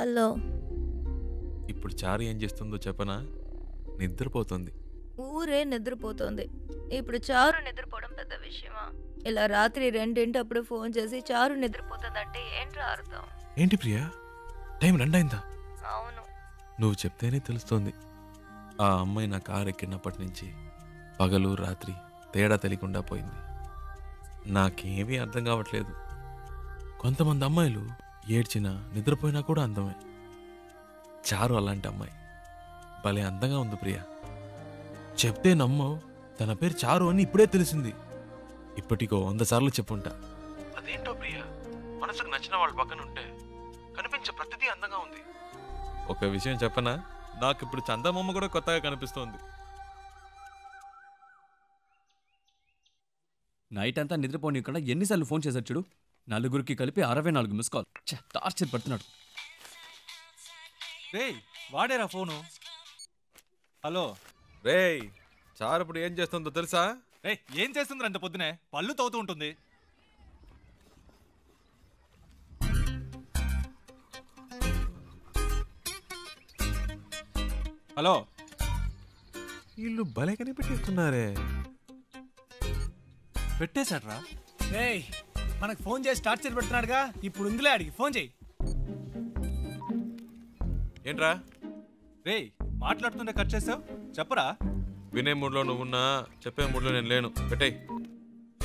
Hello. ఇప్పుడు చారు ఏం చేస్తుందో చెప్పనా? నిద్రపోతుంది. ఊరే నిద్రపోతుంది. ఇప్పుడు చారు నిద్రపోవడం పెద్ద విషయమా? ఇలా రాత్రి 2 ఫోన్ చేసి చారు నిద్రపోతుందంటే ఏంట్రా అర్థం? ఏంటి ప్రియా, టైం 2 అయిందా? అవును. నువ్వు చెప్తేనే తెలుస్తోంది. ఆ అమ్మాయి నా కారు ఎక్కినప్పటి నుంచి పగలు రాత్రి తేడా తెలియకుండా పోయింది. నాకేమీ అర్థం కావట్లేదు. కొంతమంది అమ్మాయిలు ఏడ్చినా నిద్రపోయినా కూడా అందమే. చారు అలాంటి అమ్మాయి. భలే అందంగా ఉంది ప్రియా. చెప్తే నమ్మవు, తన పేరు చారు అని ఇప్పుడే తెలిసింది. ఇప్పటికో 100 సార్లు చెప్పుంటా. అదేంటో ప్రియా, మనసుకు నచ్చిన వాళ్ళ పక్కన ఉంటే కనిపించే ప్రతిదీ అందంగా ఉంది. ఒక విషయం చెప్పనా, నాకు ఇప్పుడు చందమామ కూడా కొత్తగా కనిపిస్తోంది. నైట్ అంతా నిద్రపోనీయకుండా ఎన్నిసార్లు ఫోన్ చేశాడు చూడు. నలుగురికి కలిపి 64 మిస్ కాల్. టార్చర్ పడుతున్నాడు. రేయ్, వాడేరా ఫోను. హలో రేయ్, చారు ఇప్పుడు ఏం చేస్తుందో తెలుసా? రేయ్, ఏం చేస్తుంది అంత పొద్దునే? పళ్ళు తవ్వుతూ ఉంటుంది. హలో, వీళ్ళు భలే కనిపెట్టేస్తున్నారే. పెట్టేశాడ్రా. రేయ్, మనకు ఫోన్ చేసి టార్చర్ పెడుతున్నాడుగా, ఇప్పుడు ఉందిలే అడిగి ఫోన్ చేయి. ఏంట్రా రేయ్, మాట్లాడుతుంటే కట్ చేసావు, చెప్పరా? వినే మూడ్లో నువ్వున్నా, చెప్పే మూడ్లో నేను లేను. పెట్టేయ్.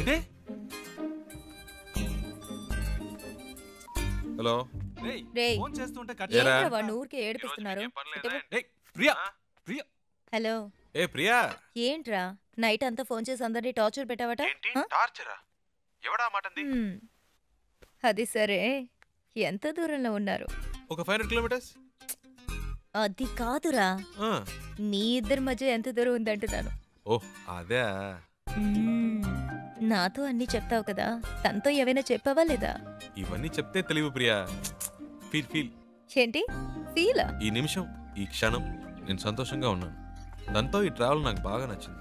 ఏంటి? హలో. రేయ్, ఫోన్ చేస్తుంటే కట్ ఏరా? ఏంట్రా వాడిని ఊరికే ఏడిపిస్తున్నారు? రేయ్, ప్రియా, ప్రియా. హలో. ఏ ప్రియా, ఏంట్రా నైట్ అంతా ఫోన్ చేసి అందరినీ టార్చర్ పెట్టావట? టార్చరా? ఎవడా మాటంది? అది సరే, ఎంత దూరంలో ఉన్నారు? ఒక 500 కిలోమీటర్స్. అది కాదురా, మీ ఇద్దరి మధ్య ఎంత దూరం ఉందంటున్నాను. ఓ అదే. నాతో అన్ని చెప్తావు కదా, తనతో ఏవైనా చెప్పావా లేదా? ఇవన్నీ చెప్తే తెలివి ప్రియా. Feel feel. ఏంటి ఫీలా? ఈ నిమిషం, ఈ క్షణం నేను సంతోషంగా ఉన్నాను. దాంతో ఈ ట్రావెల్ నాకు బాగా నచ్చింది.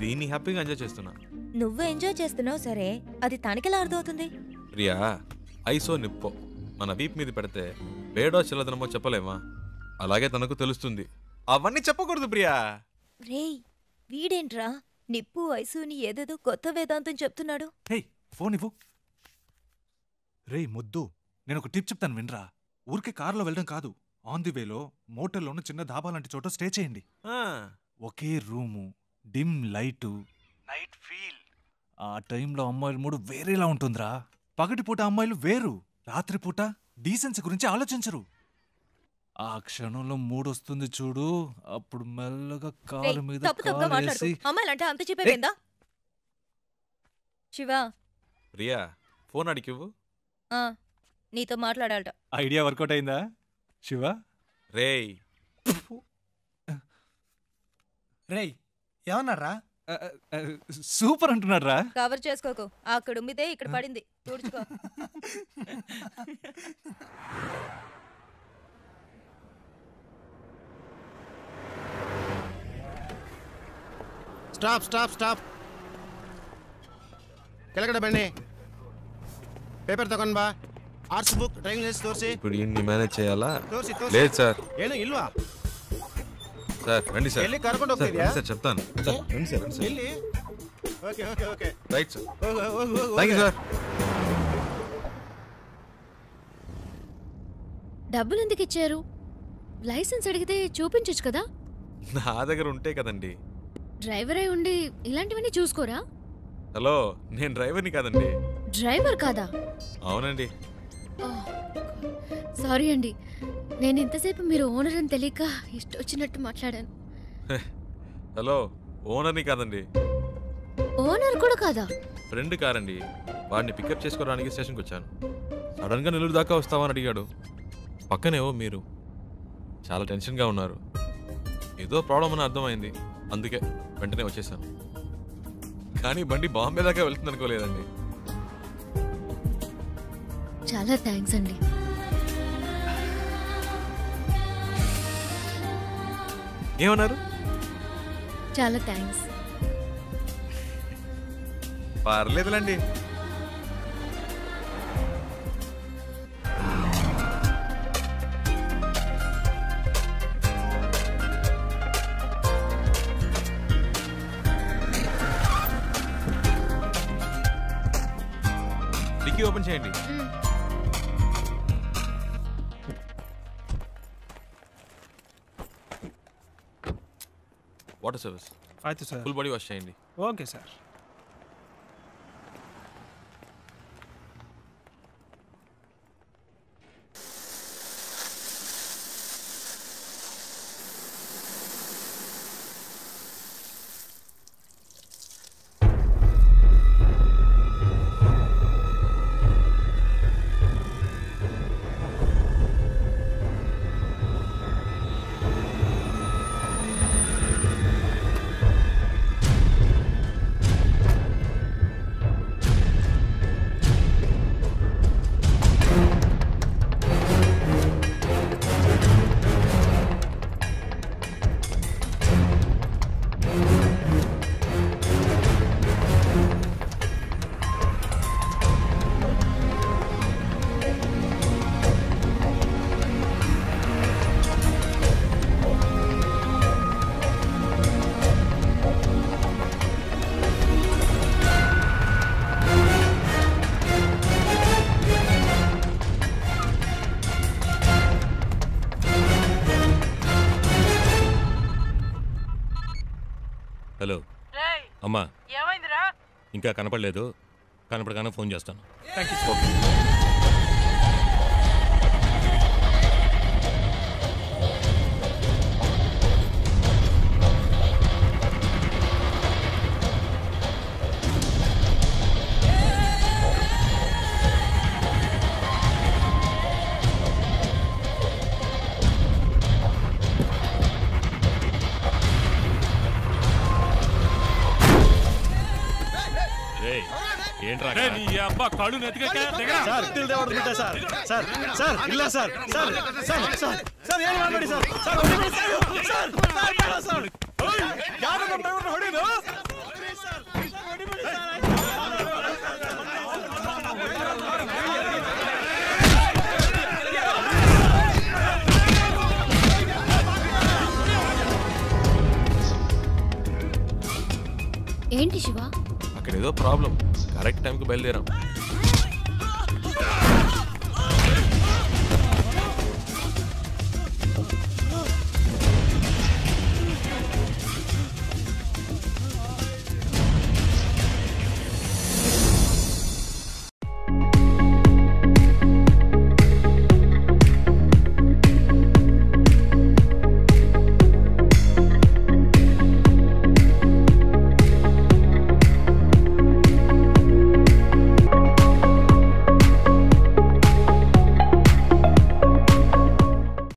దీన్ని హ్యాపీగా ఎంజాయ్ చేస్తున్నా. నువ్వు ఎంజాయ్ చేస్తున్నావు సరే, అది తనకెలా అర్థమవుతుంది? ప్రియా, ఐసో నిప్పో మన వీప్ మీద పెడితే వేడో చిల్లదనమో చెప్పలేమా? అలాగే తనకు తెలుస్తుంది. అవన్నీ చెప్పకూడదు ప్రియా. రేయ్, వీడేంట్రా నిప్పు ఐసుని ఏదేదో కొత్త వేదాంతం చెప్తున్నాడు. హేయ్, ఫోన్ ఇవ్వు. రేయ్ ముద్దు, నేను ఒక టిప్ చెప్తాను వినరా. ఊరికే కారులో వెళ్ళడం కాదు, ఆన్ ది వేలో మోటల్లోనూ చిన్న ధాబా లాంటి చోట స్టే చేయండి. ఒకే room, dim light, night feel. ఆ టైంలో అమ్మాయిల మూడు వేరేలా ఉంటుందిరా. పగటిపూట అమ్మాయిలు వేరు, రాత్రిపూట డీసెన్సీ గురించి ఆలోచించరు. ఆ క్షణంలో మూడొస్తుంది చూడు, అప్పుడు మెల్లగా కాలు మీద కాలేసి. అమ్మాయిలంటే అంత చెప్పేవేందా? శివా. ప్రియా, ఫోన్ అడిగివ్వు. నీతో మాట్లాడాలట. ఐడియా వర్కౌట్ అయిందా శివ? రేయ్ రేయ్, ఏమన్నారా? సూపర్ అంటున్నారా? కవర్ చేసుకోకు, అక్కడ ఉమ్మితే ఇక్కడ పడింది, తుడుచుకో. Stop stop stop. ಕೆಳಗಡೆ ಬನ್ನಿ. ಪೇಪರ್ ತಗೊಂಡ್ ಬಾ. ಆರ್ಟ್ಸ್ ಬುಕ್, ಡ್ರೈವಿಂಗ್ ಲೈಸೆನ್ಸ್ ತೋರಿಸಿ. ఇప్పుడు ఇన్ని మేనేజ్ చేయాలా? ತೋರಿಸಿ. లేదు సార్. ಏನು ಇಲ್ವಾ? సార్ రండి సార్. ಎಲ್ಲಿ ಕರ್ಕೊಂಡು ಹೋಗ್ತಿದ್ಯಾ? సార్ చెప్తాను. రండి సార్. ಎಲ್ಲಿ? Okay okay okay. Right sir. ಹೋಗು. Thank you sir. డబ్బులు ఎందుకు ఇచ్చారు? లైసెన్స్ అడిగితే చూపించొచ్చు కదా. నా దగ్గర ఉంటే కదండి. డ్రైవర్ అయి ఉండి ఇలాంటివన్నీ చూసుకోరా? హలో, నేను డ్రైవర్ని కాదండి. డ్రైవర్ కాదా? అవునండి. సారీ అండి, నేను ఇంతసేపు మీరు ఓనర్ అని తెలియక ఇష్టొచ్చినట్టు మాట్లాడాను. హలో, ఓనర్ని కాదండి. ఓనర్ కూడా కాదా? ఫ్రెండ్ కారండి. వాడిని పికప్ చేసుకోవడానికి స్టేషన్కి వచ్చాను. సడన్గా నెల్లూరు దాకా వస్తావని అడిగాడు. పక్కనేవో మీరు చాలా టెన్షన్గా ఉన్నారు. ఏదో ప్రాబ్లం అని అర్థమైంది, అందుకే వెంటనే వచ్చేసాను. కానీ బండి బాంబే దాకా వెళ్తుంది అనుకోలేదండి. చాలా థ్యాంక్స్ అండి. ఏమన్నారు? చాలా థ్యాంక్స్. పర్లేదులండి. డిక్కీ ఓపెన్ చేయండి. వాటర్ సర్వీస్ అయితే సార్ ఫుల్ బాడీ వాష్ చేయండి. Okay sir. హలో అమ్మా, ఏమైందిరా? ఇంకా కనపడలేదు, కనపడగానే ఫోన్ చేస్తాను. ఏంట్రా నీ అబ్బా కళ్ళు నెత్తికెక్క సార్ తిల్ దేవడు బిడ్డ సార్ సార్ సార్ ಇಲ್ಲ sir sir sir sir sir ಏನು ಮಾಡಬೇಡಿ sir sir sir sir sir ಯಾರು ನಮ್ಮ ಡ್ರೈವರ್ ಹೊಡಿದು ಸರ್ ಹೊಡಿಬೇಡಿ ಸರ್. ఏంటి శివ? అక్కడ ఏదో ప్రాబ్లం, కరెక్ట్ టైంకి బయలుదేరాం.